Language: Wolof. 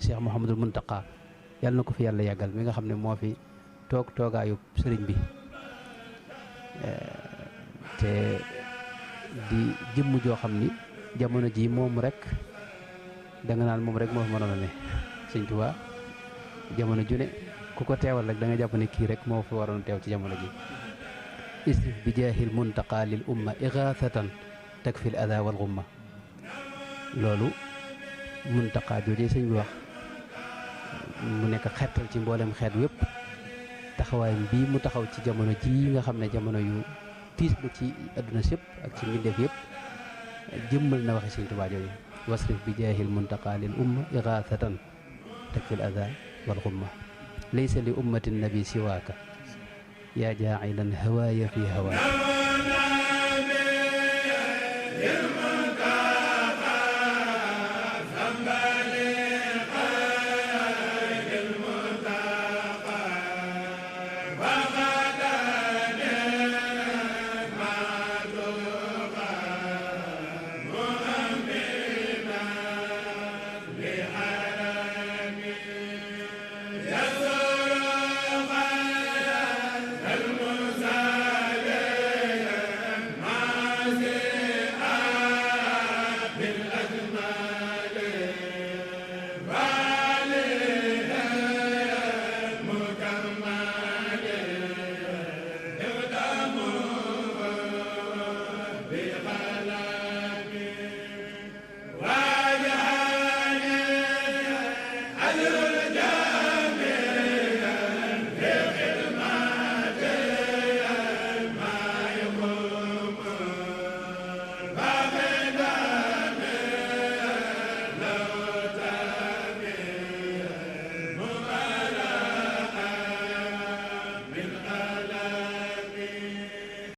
Cheikh Mouhamadul Muntaqa yàlla na ko fi yàlla yàggal mi nga xam ne moo fi toog toogaayu sëriñ bi te di jëmm joo xam ni jamono ji moom rek da nga naan moom rek moo fi mënoon a ne Sëñ Tuubaa jamono ju ne ku ko teewal rek da nga jàpp ne kii rek moo fi waroon teew ci jamono ji isrif bi jaahil muntaqa lil umma igaasatan takfil ada wal gumma loolu muntaqa joojee sëñ bi wax mu nekk xettal ci mboolem xeet wépp taxawaayam bii mu taxaw ci jamono ji nga xam ne jamono yu tiis la ci adduna sépp ak ci mbindeef yëpp jëmmal na waxe Sëñ Tuubaa jooju wasrif bi jaahil muntaqa lil umma igaasatan takfil ada wal gumma laysa li ummati nabi siwaaka yaa jaacilan hawaaya fi hawaaka